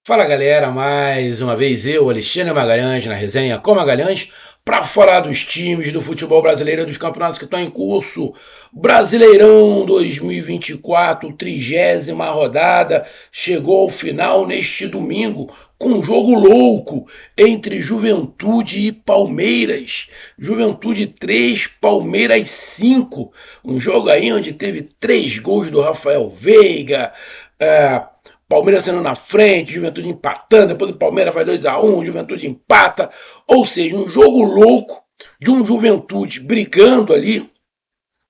Fala galera, mais uma vez eu, Alexandre Magalhães, na resenha com Magalhães, para falar dos times do futebol brasileiro e dos campeonatos que estão em curso. Brasileirão 2024, 30ª rodada, chegou ao final neste domingo com um jogo louco entre Juventude e Palmeiras. Juventude 3, Palmeiras 5. Um jogo aí onde teve 3 gols do Rafael Veiga. Palmeiras sendo na frente, Juventude empatando, depois o Palmeiras faz 2-1, Juventude empata. Ou seja, um jogo louco de um Juventude brigando ali,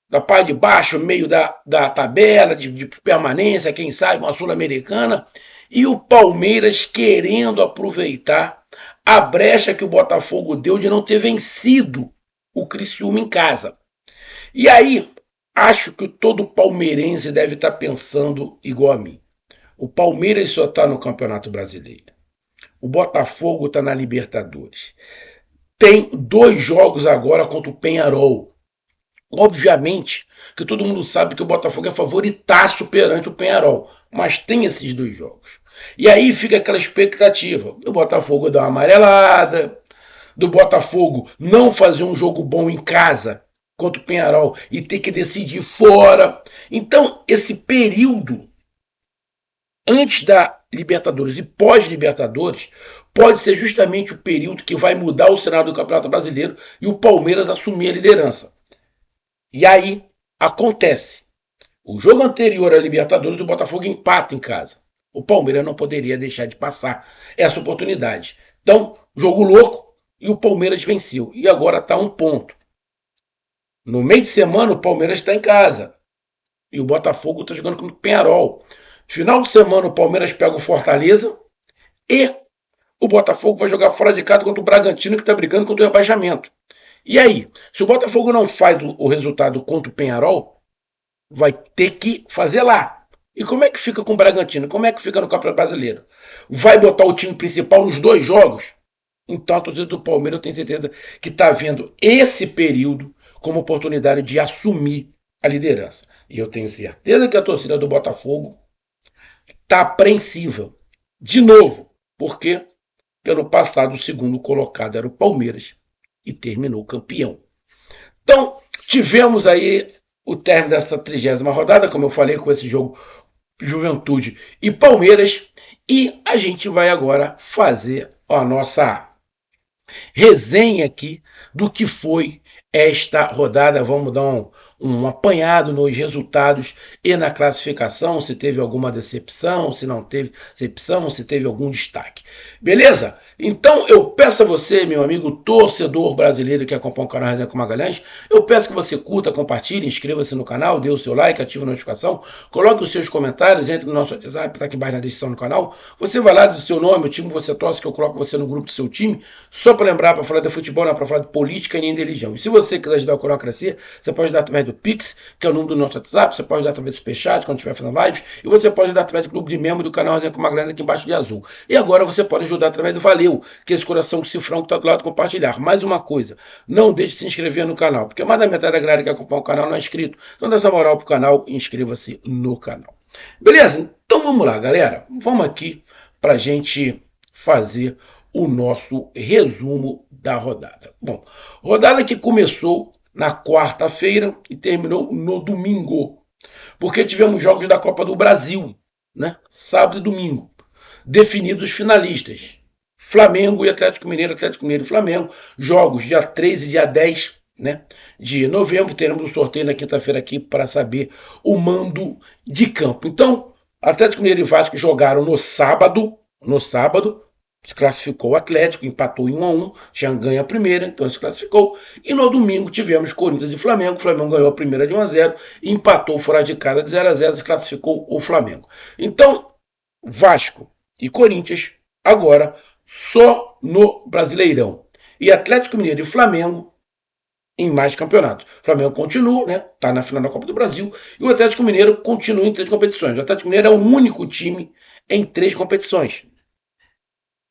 da parte de baixo, meio da tabela, de permanência, quem sabe uma Sul-Americana, e o Palmeiras querendo aproveitar a brecha que o Botafogo deu de não ter vencido o Criciúma em casa. E aí, acho que todo palmeirense deve estar pensando igual a mim. O Palmeiras só está no Campeonato Brasileiro. O Botafogo está na Libertadores. Tem 2 jogos agora contra o Peñarol. Obviamente que todo mundo sabe que o Botafogo é favoritaço perante o Peñarol, mas tem esses 2 jogos. E aí fica aquela expectativa do Botafogo dar uma amarelada, do Botafogo não fazer um jogo bom em casa contra o Peñarol e ter que decidir fora. Então, esse período antes da Libertadores e pós-Libertadores, pode ser justamente o período que vai mudar o cenário do Campeonato Brasileiro e o Palmeiras assumir a liderança. E aí acontece. O jogo anterior à Libertadores, o Botafogo empata em casa. O Palmeiras não poderia deixar de passar essa oportunidade. Então, jogo louco e o Palmeiras venceu. E agora está 1 ponto. No meio de semana, o Palmeiras está em casa. E o Botafogo está jogando com o Peñarol. Final de semana o Palmeiras pega o Fortaleza e o Botafogo vai jogar fora de casa contra o Bragantino que está brigando contra o rebaixamento. E aí, se o Botafogo não faz o resultado contra o Peñarol, vai ter que fazer lá. E como é que fica com o Bragantino? Como é que fica no Campeonato Brasileiro? Vai botar o time principal nos 2 jogos? Então a torcida do Palmeiras eu tenho certeza que está vendo esse período como oportunidade de assumir a liderança. E eu tenho certeza que a torcida do Botafogo está apreensiva. De novo, porque pelo passado o segundo colocado era o Palmeiras e terminou campeão. Então, tivemos aí o término dessa 30ª rodada, como eu falei, com esse jogo Juventude e Palmeiras, e a gente vai agora fazer a nossa resenha aqui do que foi esta rodada. Vamos dar um apanhado nos resultados e na classificação, se teve alguma decepção, se não teve decepção, se teve algum destaque. Beleza? Então eu peço a você, meu amigo torcedor brasileiro que acompanha o canal Resenha com Magalhães, eu peço que você curta, compartilhe, inscreva-se no canal, dê o seu like, ative a notificação, coloque os seus comentários, entre no nosso WhatsApp, está aqui embaixo na descrição do canal. Você vai lá, diz o seu nome, o time que você torce, que eu coloco você no grupo do seu time, só para lembrar, para falar de futebol, não é para falar de política nem de religião. E se você quiser ajudar o canal a crescer, você pode ajudar através do Pix, que é o número do nosso WhatsApp, você pode ajudar através do Superchat, quando estiver fazendo live, e você pode ajudar através do clube de membro do canal Resenha com Magalhães, aqui embaixo de azul. E agora você pode ajudar através do Valeu, que é esse coração de cifrão que está do lado, compartilhar. Mais uma coisa, não deixe de se inscrever no canal, porque mais da metade da galera que acompanha o canal não é inscrito. Então dá essa moral pro canal e inscreva-se no canal. Beleza? Então vamos lá, galera. Vamos aqui pra gente fazer o nosso resumo da rodada. Bom, rodada que começou na quarta-feira e terminou no domingo, porque tivemos jogos da Copa do Brasil, né? Sábado e domingo, definidos os finalistas. Flamengo e Atlético Mineiro e Flamengo, jogos dia 13 e dia 10, né, de novembro, teremos um sorteio na quinta-feira aqui para saber o mando de campo. Então, Atlético Mineiro e Vasco jogaram no sábado, se classificou o Atlético, empatou em 1-1, já ganha a primeira, então se classificou, e no domingo tivemos Corinthians e Flamengo, o Flamengo ganhou a primeira de 1-0, e empatou fora de casa de 0-0, se classificou o Flamengo. Então, Vasco e Corinthians, agora só no Brasileirão. E Atlético Mineiro e Flamengo em mais campeonatos. O Flamengo continua, né? Está na final da Copa do Brasil. E o Atlético Mineiro continua em 3 competições. O Atlético Mineiro é o único time em 3 competições: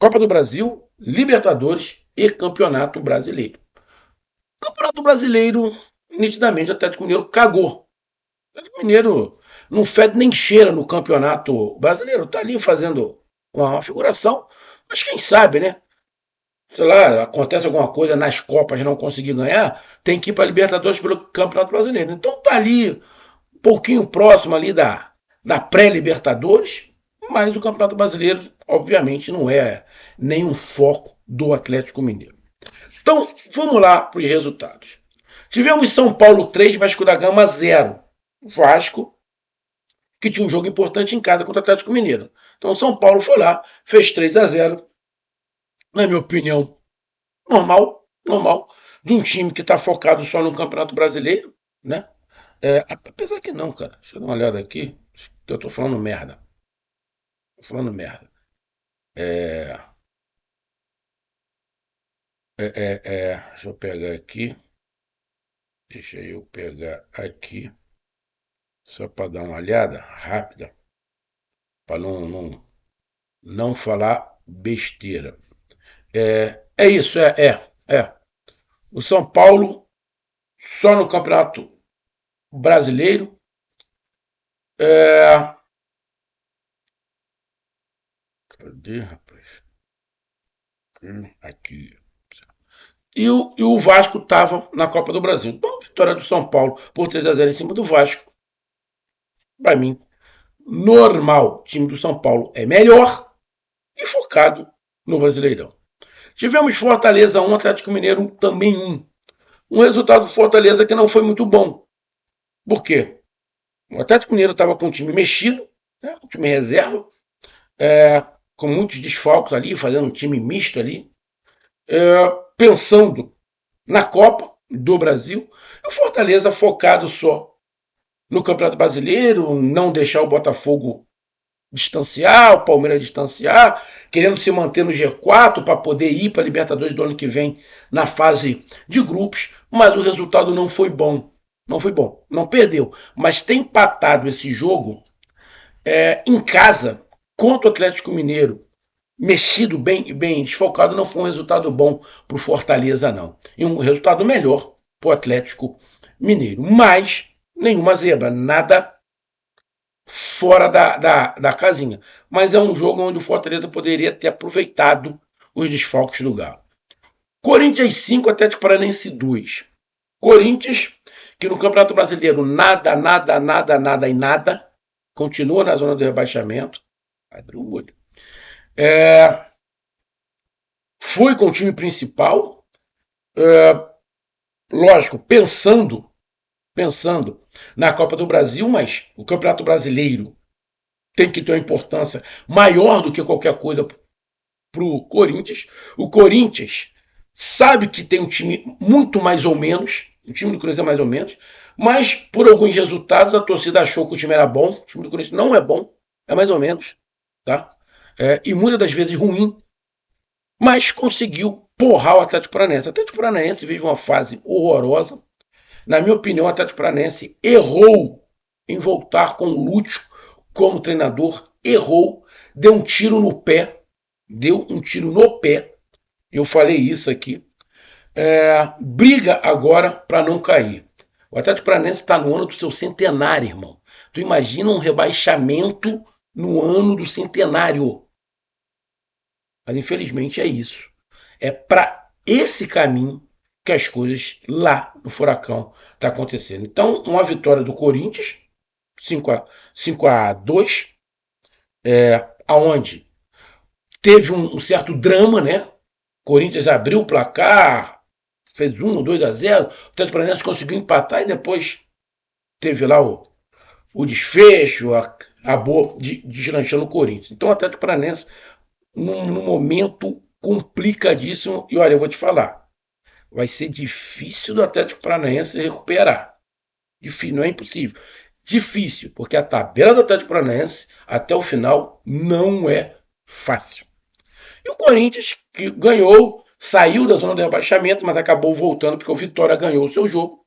Copa do Brasil, Libertadores e Campeonato Brasileiro. Campeonato Brasileiro, nitidamente, o Atlético Mineiro cagou. O Atlético Mineiro não fede nem cheira no Campeonato Brasileiro. Está ali fazendo uma figuração, mas quem sabe, né? Sei lá, acontece alguma coisa nas Copas não conseguir ganhar, tem que ir para a Libertadores pelo Campeonato Brasileiro. Então tá ali, um pouquinho próximo ali da pré-Libertadores, mas o Campeonato Brasileiro, obviamente, não é nenhum foco do Atlético Mineiro. Então, vamos lá para os resultados. Tivemos São Paulo 3, Vasco da Gama 0. Vasco, que tinha um jogo importante em casa contra o Atlético Mineiro. Então, São Paulo foi lá, fez 3-0. Na minha opinião, normal, de um time que está focado só no Campeonato Brasileiro, né? Apesar que não, cara. Deixa eu dar uma olhada aqui, que eu tô falando merda. Tô falando merda. É, deixa eu pegar aqui. Deixa eu pegar aqui. Só para dar uma olhada rápida. Para não falar besteira. É isso, é. O São Paulo, só no Campeonato Brasileiro. É, cadê, rapaz? Aqui. E o Vasco estava na Copa do Brasil. Então, vitória do São Paulo por 3-0 em cima do Vasco. Para mim, normal. O time do São Paulo é melhor e focado no Brasileirão. Tivemos Fortaleza 1, Atlético Mineiro também 1. Um resultado do Fortaleza que não foi muito bom. Por quê? O Atlético Mineiro estava com um time mexido, né? Um time reserva, com muitos desfalques ali, fazendo um time misto ali, pensando na Copa do Brasil. E o Fortaleza focado só no Campeonato Brasileiro, não deixar o Botafogo distanciar, o Palmeiras distanciar, querendo se manter no G4 para poder ir para a Libertadores do ano que vem na fase de grupos, mas o resultado não foi bom. Não foi bom, não perdeu, mas tem empatado esse jogo em casa contra o Atlético Mineiro, mexido bem desfocado, não foi um resultado bom para o Fortaleza, não. E um resultado melhor para o Atlético Mineiro. Mas nenhuma zebra, nada fora da casinha. Mas é um jogo onde o Fortaleza poderia ter aproveitado os desfalques do Galo. Corinthians 5, Atlético Paranaense 2. Corinthians, que no Campeonato Brasileiro nada e nada, continua na zona do rebaixamento. Abriu o olho. Foi com o time principal, lógico, pensando na Copa do Brasil, mas o Campeonato Brasileiro tem que ter uma importância maior do que qualquer coisa para o Corinthians. O Corinthians sabe que tem um time muito mais ou menos, o time do Corinthians é mais ou menos, mas por alguns resultados a torcida achou que o time era bom, o time do Corinthians não é bom, é mais ou menos, tá? E muitas das vezes ruim, mas conseguiu porrar o Atlético Paranaense. O Atlético Paranaense vive uma fase horrorosa. Na minha opinião, o Atlético Paranaense errou em voltar com o Lúcio como treinador, errou, deu um tiro no pé, eu falei isso aqui, briga agora para não cair. O Atlético Paranaense está no ano do seu centenário, irmão. Tu imagina um rebaixamento no ano do centenário. Mas infelizmente é isso. É para esse caminho que as coisas lá no Furacão tá acontecendo. Então, uma vitória do Corinthians, 5-2, aonde teve um certo drama, né? Corinthians abriu o placar, fez 1 ou 2-0, o Atlético Paranaense conseguiu empatar e depois teve lá o desfecho, acabou deslanchando o Corinthians. Então o Atlético Paranaense, num momento complicadíssimo, e olha, eu vou te falar, vai ser difícil do Atlético Paranaense recuperar. Difícil, não é impossível. Difícil, porque a tabela do Atlético Paranaense até o final não é fácil. E o Corinthians, que ganhou, saiu da zona do rebaixamento, mas acabou voltando porque o Vitória ganhou o seu jogo.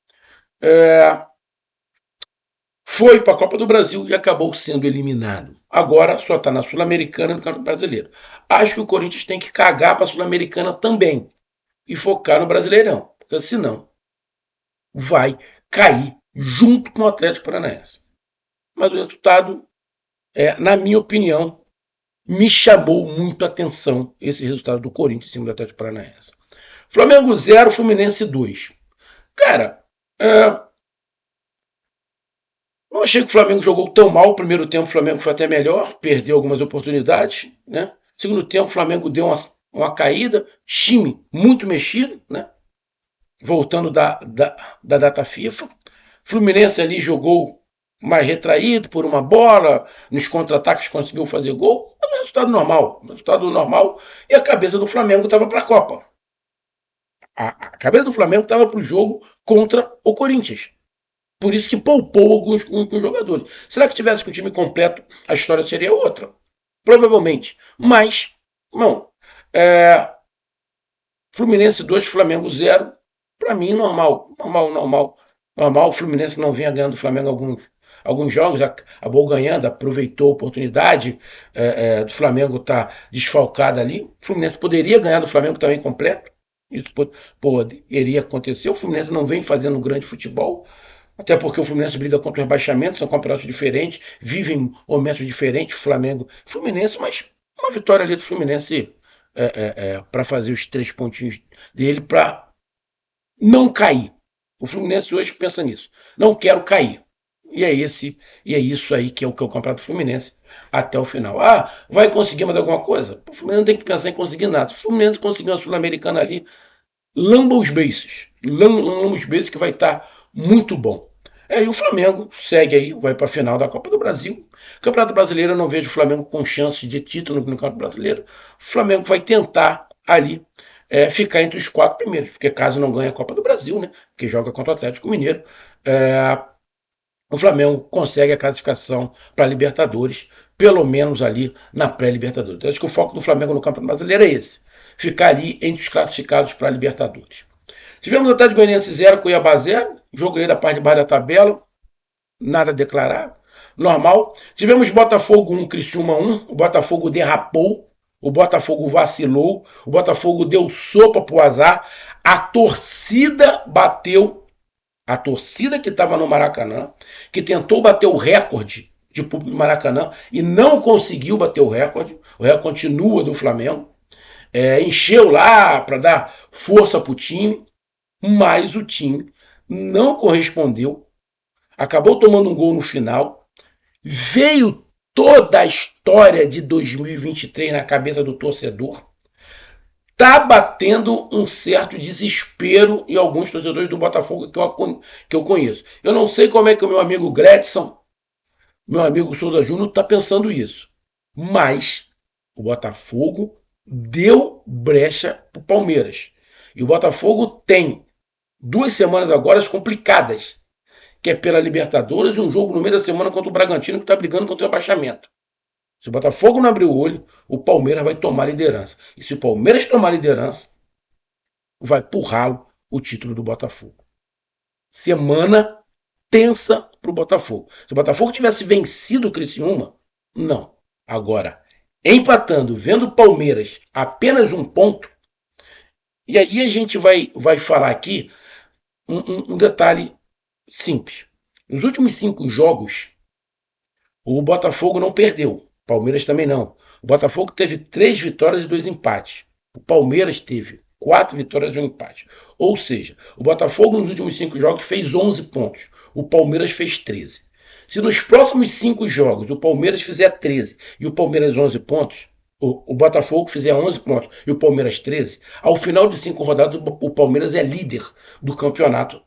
Foi para a Copa do Brasil e acabou sendo eliminado. Agora só está na Sul-Americana e no Campeonato Brasileiro. Acho que o Corinthians tem que cagar para a Sul-Americana também e focar no Brasileirão, porque senão vai cair junto com o Atlético Paranaense. Mas o resultado, na minha opinião, me chamou muito a atenção esse resultado do Corinthians em cima do Atlético Paranaense. Flamengo 0, Fluminense 2. Cara, não achei que o Flamengo jogou tão mal. O primeiro tempo o Flamengo foi até melhor, perdeu algumas oportunidades, né? Segundo tempo o Flamengo deu uma caída, time muito mexido, né? Voltando da data FIFA. Fluminense ali jogou mais retraído por uma bola, nos contra-ataques conseguiu fazer gol. É um resultado normal. E a cabeça do Flamengo estava para a Copa. A cabeça do Flamengo estava para o jogo contra o Corinthians. Por isso que poupou alguns jogadores. Será que tivesse com o time completo, a história seria outra? Provavelmente. Mas, não. Fluminense 2, Flamengo 0. Para mim, normal. Normal. O Fluminense não vinha ganhando do Flamengo alguns jogos, acabou ganhando, aproveitou a oportunidade do Flamengo estar desfalcado ali. O Fluminense poderia ganhar do Flamengo também completo. Isso poderia acontecer. O Fluminense não vem fazendo um grande futebol. Até porque o Fluminense briga contra o rebaixamento, são campeonatos diferentes, vivem momentos diferentes, Fluminense, mas uma vitória ali do Fluminense para fazer os 3 pontinhos dele para não cair. O Fluminense hoje pensa nisso. Não quero cair. E é isso aí que é o campeonato Fluminense até o final. Ah, vai conseguir mais alguma coisa? O Fluminense não tem que pensar em conseguir nada. O Fluminense conseguiu uma Sul-Americana ali, lamba os beiços. Lamba os beiços que vai estar muito bom. E o Flamengo segue aí, vai para a final da Copa do Brasil. Campeonato Brasileiro, eu não vejo o Flamengo com chances de título no Campeonato Brasileiro. O Flamengo vai tentar ali ficar entre os 4 primeiros, porque caso não ganhe a Copa do Brasil, né, que joga contra o Atlético Mineiro, o Flamengo consegue a classificação para a Libertadores, pelo menos ali na pré-Libertadores. Então, acho que o foco do Flamengo no Campeonato Brasileiro é esse, ficar ali entre os classificados para a Libertadores. Tivemos o Atlético Goianiense 0, Cuiabá 0, jogo aí da parte de baixo da tabela, nada a declarar, normal. Tivemos Botafogo 1, Criciúma 1, o Botafogo derrapou, o Botafogo vacilou, o Botafogo deu sopa pro azar, a torcida bateu, a torcida que estava no Maracanã, que tentou bater o recorde de público do Maracanã e não conseguiu bater o recorde continua do Flamengo, encheu lá para dar força pro time, mas o time não correspondeu, acabou tomando um gol no final, veio toda a história de 2023 na cabeça do torcedor, tá batendo um certo desespero em alguns torcedores do Botafogo que eu conheço. Eu não sei como é que o meu amigo Gretson, meu amigo Souza Júnior, tá pensando isso, mas o Botafogo deu brecha pro Palmeiras. E o Botafogo tem 2 semanas agora complicadas, que é pela Libertadores e um jogo no meio da semana contra o Bragantino, que está brigando contra o rebaixamento. Se o Botafogo não abrir o olho, o Palmeiras vai tomar liderança. E se o Palmeiras tomar liderança, vai pro ralo o título do Botafogo. Semana tensa para o Botafogo. Se o Botafogo tivesse vencido o Criciúma, não. Agora, empatando, vendo o Palmeiras apenas 1 ponto, e aí a gente vai falar aqui um detalhe simples. Nos últimos 5 jogos, o Botafogo não perdeu. O Palmeiras também não. O Botafogo teve 3 vitórias e 2 empates. O Palmeiras teve 4 vitórias e 1 empate. Ou seja, o Botafogo nos últimos 5 jogos fez 11 pontos. O Palmeiras fez 13. Se nos próximos 5 jogos o Palmeiras fizer 13 e o Palmeiras 11 pontos, o Botafogo fizer 11 pontos e o Palmeiras 13, ao final de 5 rodadas o Palmeiras é líder do campeonato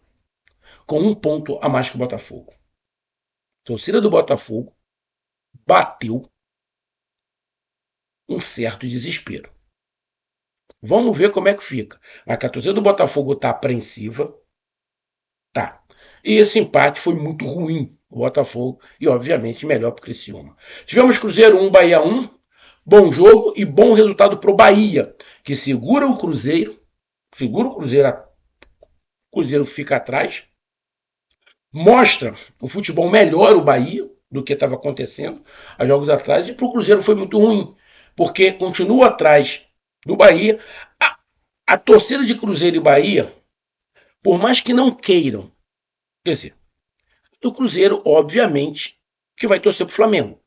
com 1 ponto a mais que o Botafogo. A torcida do Botafogo bateu um certo desespero. Vamos ver como é que fica. Mas que a torcida do Botafogo está apreensiva, tá. E esse empate foi muito ruim o Botafogo e, obviamente, melhor para o Criciúma. Tivemos Cruzeiro 1, Bahia 1. Bom jogo e bom resultado para o Bahia, que segura o Cruzeiro, o Cruzeiro fica atrás, mostra o futebol melhor o Bahia do que estava acontecendo há jogos atrás, e para o Cruzeiro foi muito ruim, porque continua atrás do Bahia. A torcida de Cruzeiro e Bahia, por mais que não queiram, quer dizer, do Cruzeiro, obviamente, que vai torcer para o Flamengo.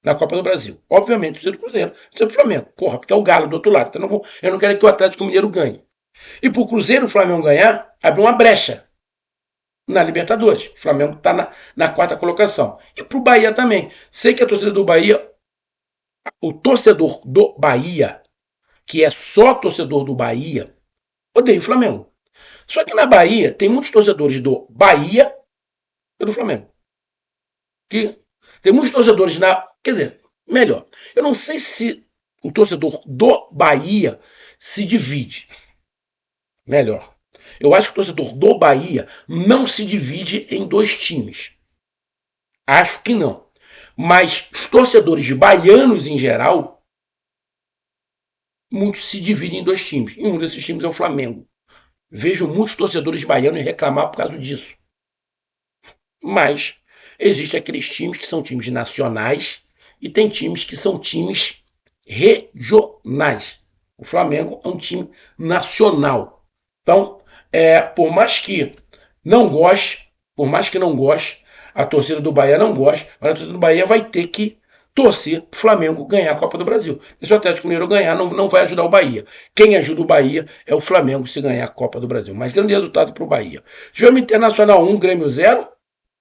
na Copa do Brasil. Obviamente, torcida do Cruzeiro, torcida do Flamengo. Porra, porque é o Galo do outro lado. Então eu não quero que o Atlético Mineiro ganhe. E pro Cruzeiro, o Flamengo ganhar, abre uma brecha na Libertadores. O Flamengo está na quarta colocação. E pro Bahia também. Sei que a torcida do Bahia, o torcedor do Bahia, que é só torcedor do Bahia, odeia o Flamengo. Só que na Bahia tem muitos torcedores do Bahia e do Flamengo. Que tem muitos torcedores na. Quer dizer, melhor. Eu não sei se o torcedor do Bahia se divide. Melhor. Eu acho que o torcedor do Bahia não se divide em dois times. Acho que não. Mas os torcedores de baianos em geral, muitos se dividem em dois times. E um desses times é o Flamengo. Vejo muitos torcedores baianos reclamar por causa disso. Mas existem aqueles times que são times nacionais e tem times que são times regionais. O Flamengo é um time nacional. Então, por mais que não goste, a torcida do Bahia não goste, mas a torcida do Bahia vai ter que torcer para o Flamengo ganhar a Copa do Brasil. Se o Atlético Mineiro ganhar, não vai ajudar o Bahia. Quem ajuda o Bahia é o Flamengo se ganhar a Copa do Brasil. Mas grande resultado para o Bahia. Tivemos Internacional 1, Grêmio 0.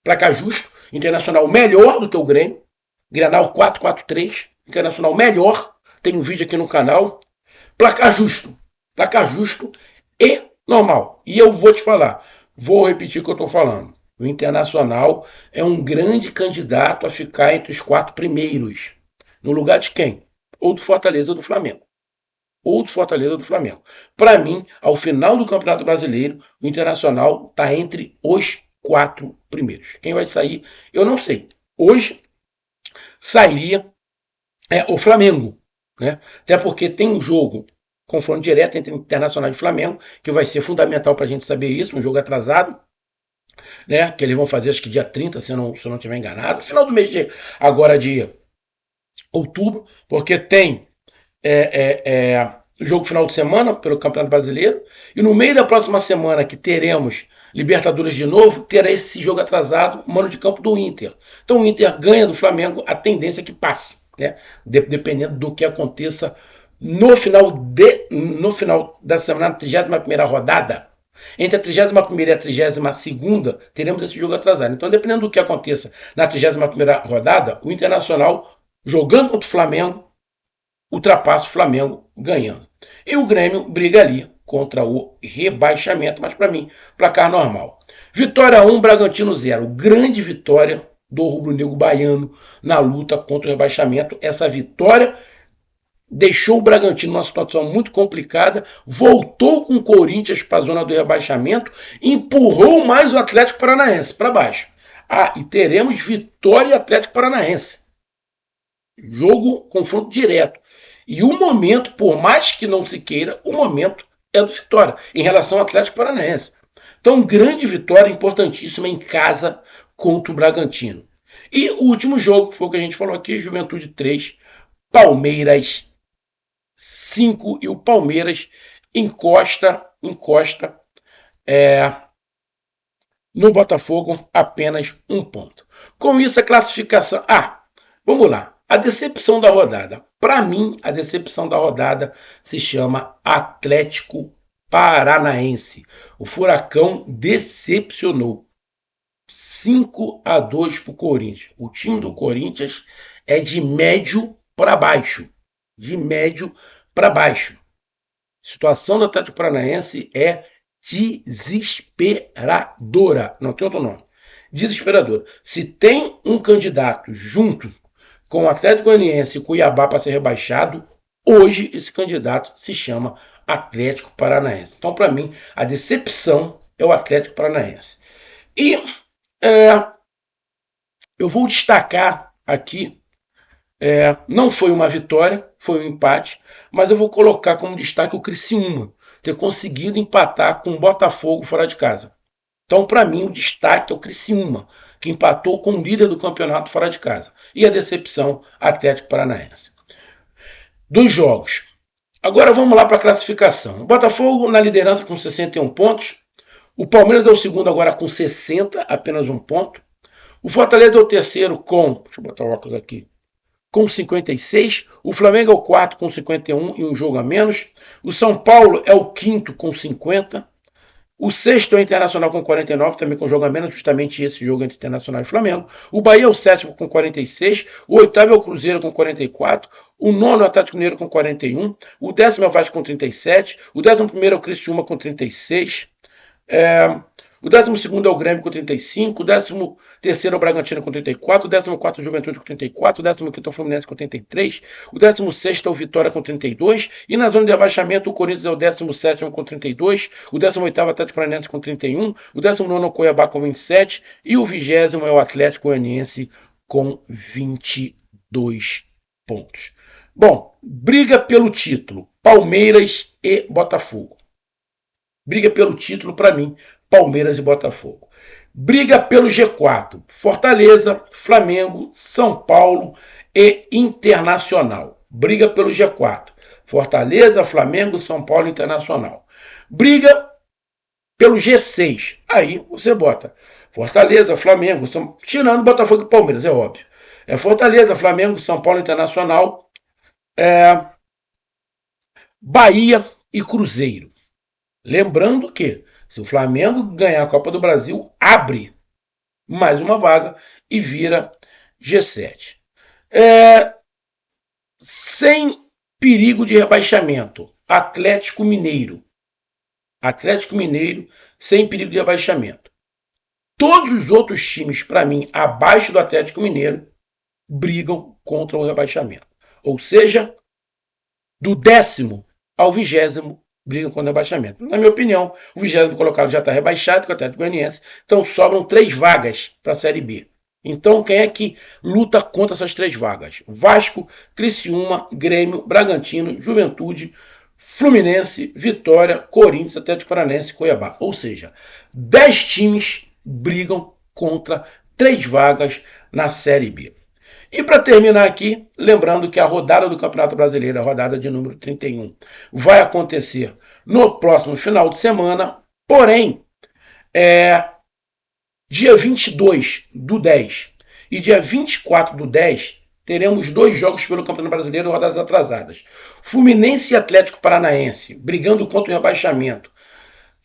Placar justo. Internacional melhor do que o Grêmio. Grenal 4-4-3. Internacional melhor. Tem um vídeo aqui no canal. Placar justo. Placar justo e normal. E eu vou te falar. Vou repetir o que eu estou falando. O Internacional é um grande candidato a ficar entre os 4 primeiros. No lugar de quem? Ou do Fortaleza ou do Flamengo. Para mim, ao final do Campeonato Brasileiro, o Internacional está entre os 4 primeiros. Quem vai sair, eu não sei. Hoje sairia o Flamengo, né? Até porque tem um jogo, confronto direto entre Internacional e Flamengo, que vai ser fundamental para a gente saber isso, um jogo atrasado, né? Que eles vão fazer acho que dia 30, se eu não estiver enganado, final do mês de outubro, porque tem o jogo final de semana pelo Campeonato Brasileiro, e no meio da próxima semana que teremos Libertadores de novo, terá esse jogo atrasado, mano de campo do Inter. Então o Inter ganha do Flamengo, a tendência é que passe, né? Dependendo do que aconteça no final da semana, na 31ª rodada. Entre a 31ª e a 32ª, teremos esse jogo atrasado. Então, dependendo do que aconteça na 31ª rodada, o Internacional, jogando contra o Flamengo, ultrapassa o Flamengo ganhando. E o Grêmio briga ali contra o rebaixamento, mas para mim, placar normal. Vitória 1, Bragantino 0. Grande vitória do rubro-negro baiano na luta contra o rebaixamento. Essa vitória deixou o Bragantino numa situação muito complicada, voltou com o Corinthians para a zona do rebaixamento, empurrou mais o Atlético Paranaense para baixo. E teremos Vitória e Atlético Paranaense. Jogo, confronto direto. E o momento, por mais que não se queira, o momento é do Vitória, em relação ao Atlético Paranaense. Então, grande vitória, importantíssima em casa contra o Bragantino. E o último jogo, que foi o que a gente falou aqui, Juventude 3, Palmeiras 5, e o Palmeiras encosta no Botafogo apenas 1 ponto. Com isso, a classificação... vamos lá. A decepção da rodada. Para mim, a decepção da rodada se chama Atlético Paranaense. O Furacão decepcionou. 5-2 para o Corinthians. O time do Corinthians é de médio para baixo. A situação do Atlético Paranaense é desesperadora. Não tem outro nome. Desesperadora. Se tem um candidato junto com o Atlético Goianiense e Cuiabá para ser rebaixado, hoje esse candidato se chama Atlético Paranaense. Então, para mim, a decepção é o Atlético Paranaense. E eu vou destacar aqui, não foi uma vitória, foi um empate, mas eu vou colocar como destaque o Criciúma, ter conseguido empatar com o Botafogo fora de casa. Então, para mim, o destaque é o Criciúma, que empatou com o líder do campeonato fora de casa. E a decepção, Atlético Paranaense. Dos jogos. Agora vamos lá para a classificação. O Botafogo na liderança com 61 pontos. O Palmeiras é o segundo agora com 60, apenas 1 ponto. O Fortaleza é o terceiro com... Deixa eu botar o óculos aqui. com 56. O Flamengo é o quarto com 51 e um jogo a menos. O São Paulo é o quinto com 50. O sexto é o Internacional com 49, também com jogo a menos, justamente esse jogo entre Internacional e Flamengo. O Bahia é o sétimo com 46. O oitavo é o Cruzeiro com 44. O nono é o Atlético Mineiro com 41. O décimo é o Vasco com 37. O 11º é o Criciúma com 36. O 12º é o Grêmio com 35, o 13º é o Bragantino com 34, o 14º é o Juventude com 34, o 15º é o Fluminense com 33, o 16º é o Vitória com 32, e na zona de rebaixamento o Corinthians é o 17º com 32, o 18º é o Atlético Paranaense com 31, o 19º é o Cuiabá com 27 e o 20º é o Atlético Goianiense com 22 pontos. Bom, briga pelo título, Palmeiras e Botafogo. Briga pelo título, para mim, Palmeiras e Botafogo. Briga pelo G4, Fortaleza, Flamengo, São Paulo e Internacional. Briga pelo G4, Fortaleza, Flamengo, São Paulo e Internacional. Briga pelo G6, aí você bota Fortaleza, Flamengo, tirando Botafogo e Palmeiras, é óbvio. É Fortaleza, Flamengo, São Paulo, Internacional, Bahia e Cruzeiro. Lembrando que, se o Flamengo ganhar a Copa do Brasil, abre mais uma vaga e vira G7. Sem perigo de rebaixamento, Atlético Mineiro. Atlético Mineiro sem perigo de rebaixamento. Todos os outros times, para mim, abaixo do Atlético Mineiro, brigam contra o rebaixamento. Ou seja, do 10º ao 20º, brigam contra o rebaixamento. Na minha opinião, o 20º colocado já está rebaixado, com o Atlético Goianiense, então sobram 3 vagas para a Série B. Então, quem é que luta contra essas 3 vagas? Vasco, Criciúma, Grêmio, Bragantino, Juventude, Fluminense, Vitória, Corinthians, Atlético Paranaense e Cuiabá. Ou seja, 10 times brigam contra 3 vagas na Série B. E para terminar aqui, lembrando que a rodada do Campeonato Brasileiro, a rodada de número 31, vai acontecer no próximo final de semana, porém, dia 22 do 10 e dia 24 do 10, teremos 2 jogos pelo Campeonato Brasileiro, rodadas atrasadas. Fluminense e Atlético Paranaense, brigando contra o rebaixamento,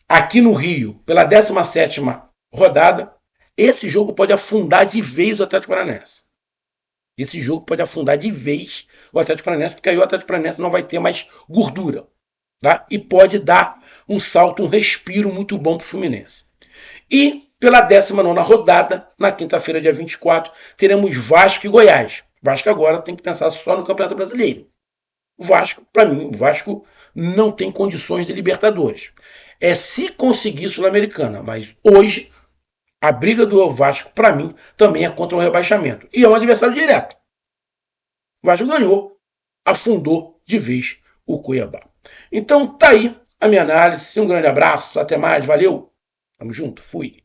aqui no Rio, pela 17ª rodada. Esse jogo pode afundar de vez o Atlético Paranaense. Esse jogo pode afundar de vez o Atlético Paranaense, porque aí o Atlético Paranaense não vai ter mais gordura. Tá? E pode dar um salto, um respiro muito bom para o Fluminense. E pela 19ª rodada, na quinta-feira, dia 24, teremos Vasco e Goiás. Vasco agora tem que pensar só no Campeonato Brasileiro. O Vasco, para mim, o Vasco não tem condições de Libertadores. Se conseguir Sul-Americana, mas hoje a briga do Vasco, para mim, também é contra o rebaixamento. E é um adversário direto. O Vasco ganhou, afundou de vez o Cuiabá. Então, tá aí a minha análise. Um grande abraço, até mais, valeu. Tamo junto, fui.